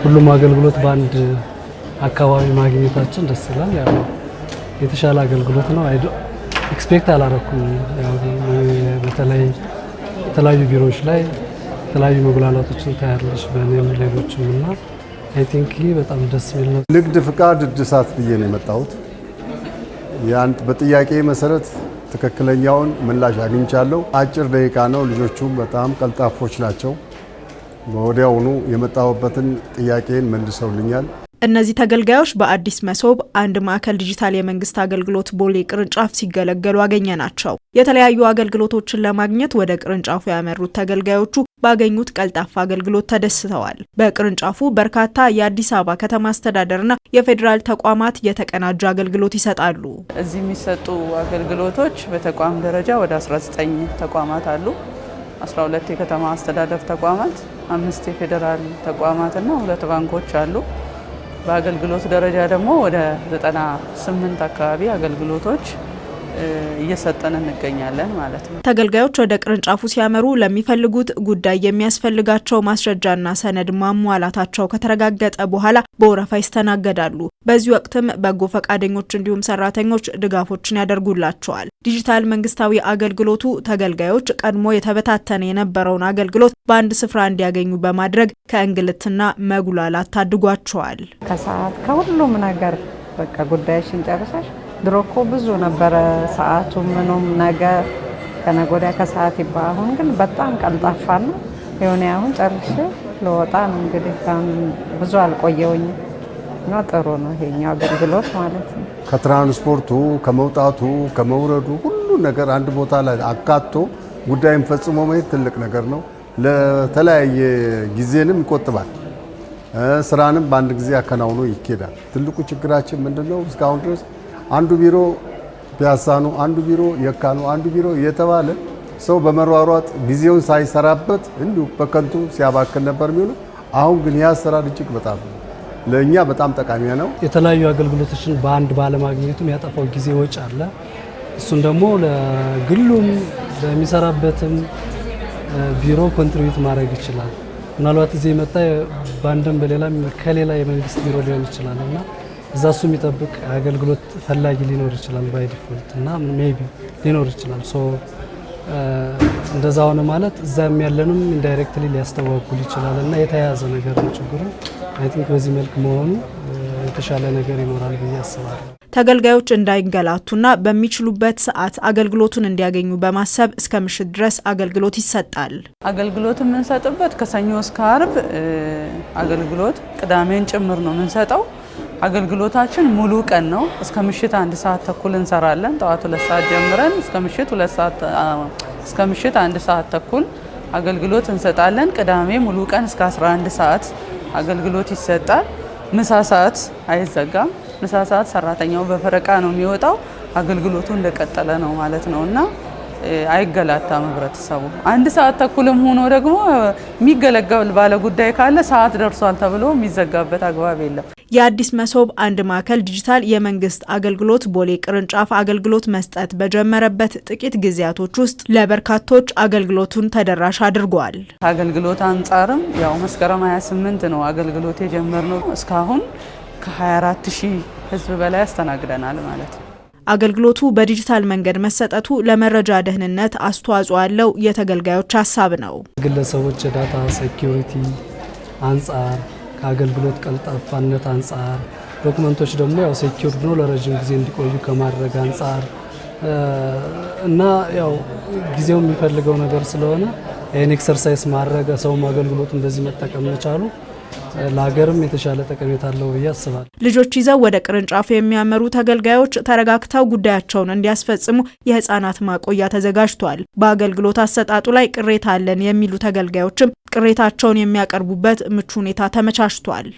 ሁሉም አገልግሎት በአንድ አካባቢ ማግኘታችን ደስ ይላል። ያው የተሻለ አገልግሎት ነው። ኤክስፔክት አላረኩም። ያው በተለይ የተለያዩ ቢሮዎች ላይ የተለያዩ መጉላላቶችን ታያለሽ በእኔም ሌሎችም እና አይ ቲንክ በጣም ደስ የሚል ነው። ንግድ ፍቃድ እድሳት ብዬ ነው የመጣሁት። ያን በጥያቄ መሰረት ትክክለኛውን ምላሽ አግኝቻለሁ። አጭር ደቂቃ ነው። ልጆቹም በጣም ቀልጣፎች ናቸው። ወዲያውኑ የመጣሁበትን ጥያቄን መልሰውልኛል። እነዚህ ተገልጋዮች በአዲስ መሶብ አንድ ማዕከል ዲጂታል የመንግስት አገልግሎት ቦሌ ቅርንጫፍ ሲገለገሉ አገኘናቸው። የተለያዩ አገልግሎቶችን ለማግኘት ወደ ቅርንጫፉ ያመሩት ተገልጋዮቹ ባገኙት ቀልጣፋ አገልግሎት ተደስተዋል። በቅርንጫፉ በርካታ የአዲስ አበባ ከተማ አስተዳደርና የፌዴራል ተቋማት የተቀናጀ አገልግሎት ይሰጣሉ። እዚህ የሚሰጡ አገልግሎቶች በተቋም ደረጃ ወደ 19 ተቋማት አሉ። 12 የከተማ አስተዳደር ተቋማት፣ 5 የፌዴራል ተቋማትና 2 ባንኮች አሉ። በአገልግሎት ደረጃ ደግሞ ወደ 98 አካባቢ አገልግሎቶች እየሰጠን እንገኛለን ማለት ነው። ተገልጋዮች ወደ ቅርንጫፉ ሲያመሩ ለሚፈልጉት ጉዳይ የሚያስፈልጋቸው ማስረጃና ሰነድ ማሟላታቸው ከተረጋገጠ በኋላ በወረፋ ይስተናገዳሉ። በዚህ ወቅትም በጎ ፈቃደኞች እንዲሁም ሰራተኞች ድጋፎችን ያደርጉላቸዋል። ዲጂታል መንግስታዊ አገልግሎቱ ተገልጋዮች ቀድሞ የተበታተነ የነበረውን አገልግሎት በአንድ ስፍራ እንዲያገኙ በማድረግ ከእንግልትና መጉላላት ታድጓቸዋል። ከሰዓት ከሁሉም ነገር በቃ ጉዳይሽን ጨርሰሽ ድሮ እኮ ብዙ ነበረ ሰዓቱ ምኑም ነገር ከነገ ወዲያ ከሰዓት ይባል። አሁን ግን በጣም ቀልጣፋ ነው። የሆነ አሁን ጨርሼ ለወጣ ነው እንግዲህ ብዙ አልቆየውኝም እና ጥሩ ነው ይሄኛው አገልግሎት ማለት ነው። ከትራንስፖርቱ ከመውጣቱ ከመውረዱ ሁሉ ነገር አንድ ቦታ ላይ አካቶ ጉዳይን ፈጽሞ መሄድ ትልቅ ነገር ነው። ለተለያየ ጊዜንም ይቆጥባል። ስራንም በአንድ ጊዜ አከናውኖ ይኬዳል። ትልቁ ችግራችን ምንድነው? እስካሁን ድረስ አንዱ ቢሮ ፒያሳ ነው፣ አንዱ ቢሮ የካ ነው፣ አንዱ ቢሮ እየተባለ ሰው በመሯሯጥ ጊዜውን ሳይሰራበት እንዲሁ በከንቱ ሲያባክን ነበር የሚሆነው። አሁን ግን ያ አሰራር እጅግ በጣም ለእኛ በጣም ጠቃሚ ነው። የተለያዩ አገልግሎቶችን በአንድ ባለማግኘቱም ያጠፋው ጊዜ ወጪ አለ። እሱን ደግሞ ለግሉም ለሚሰራበትም ቢሮ ኮንትሪቢዩት ማድረግ ይችላል። ምናልባት እዚህ የመጣ በአንድም በሌላም ከሌላ የመንግስት ቢሮ ሊሆን ይችላል እና እዛ እሱ የሚጠብቅ አገልግሎት ፈላጊ ሊኖር ይችላል ባይ ዲፎልት እና ሜቢ ሊኖር ይችላል። ሶ እንደዛ ሆነ ማለት እዛም ያለንም ኢንዳይሬክትሊ ሊያስተዋጉል ይችላል እና የተያያዘ ነገር ነው ችግሩ። አይ ቲንክ በዚህ መልክ መሆኑ የተሻለ ነገር ይኖራል ብዬ አስባለሁ። ተገልጋዮች እንዳይንገላቱና በሚችሉበት ሰዓት አገልግሎቱን እንዲያገኙ በማሰብ እስከ ምሽት ድረስ አገልግሎት ይሰጣል። አገልግሎት የምንሰጥበት ከሰኞ እስከ አርብ አገልግሎት ቅዳሜን ጭምር ነው የምንሰጠው። አገልግሎታችን ሙሉ ቀን ነው። እስከ ምሽት 1 ሰዓት ተኩል እንሰራለን። ጠዋት 2 ሰዓት ጀምረን እስከ ምሽት 1 ሰዓት ተኩል አገልግሎት እንሰጣለን። ቅዳሜ ሙሉ ቀን እስከ 11 ሰዓት አገልግሎት ይሰጣል። ምሳ ሰዓት አይዘጋም። ምሳ ሰዓት ሰራተኛው በፈረቃ ነው የሚወጣው። አገልግሎቱ እንደቀጠለ ነው ማለት ነውና አይገላታም ህብረተሰቡ። 1 ሰዓት ተኩልም ሆኖ ደግሞ የሚገለገል ባለ ጉዳይ ካለ ሰዓት ደርሷል ተብሎ የሚዘጋበት አግባብ የለም። የአዲስ መሶብ አንድ ማዕከል ዲጂታል የመንግስት አገልግሎት ቦሌ ቅርንጫፍ አገልግሎት መስጠት በጀመረበት ጥቂት ጊዜያቶች ውስጥ ለበርካቶች አገልግሎቱን ተደራሽ አድርጓል። አገልግሎት አንጻርም ያው መስከረም 28 ነው አገልግሎት የጀመርነው። እስካሁን ከ24000 ህዝብ በላይ አስተናግደናል ማለት ነው። አገልግሎቱ በዲጂታል መንገድ መሰጠቱ ለመረጃ ደህንነት አስተዋጽኦ ያለው የተገልጋዮች ሀሳብ ነው። ግለሰቦች የዳታ ሴኩሪቲ አንጻር ከአገልግሎት ቀልጣፋነት አንጻር ዶክመንቶች ደግሞ ያው ሴኩርድ ነው ለረጅም ጊዜ እንዲቆዩ ከማድረግ አንጻር እና ያው ጊዜው የሚፈልገው ነገር ስለሆነ ይሄን ኤክሰርሳይዝ ማድረግ ሰውም አገልግሎቱን እንደዚህ መጠቀም መቻሉ ለሀገርም የተሻለ ጠቀሜታ አለው ብዬ አስባለሁ። ልጆች ይዘው ወደ ቅርንጫፉ የሚያመሩ ተገልጋዮች ተረጋግተው ጉዳያቸውን እንዲያስፈጽሙ የህፃናት ማቆያ ተዘጋጅቷል። በአገልግሎት አሰጣጡ ላይ ቅሬታ አለን የሚሉ ተገልጋዮችም ቅሬታቸውን የሚያቀርቡበት ምቹ ሁኔታ ተመቻችቷል።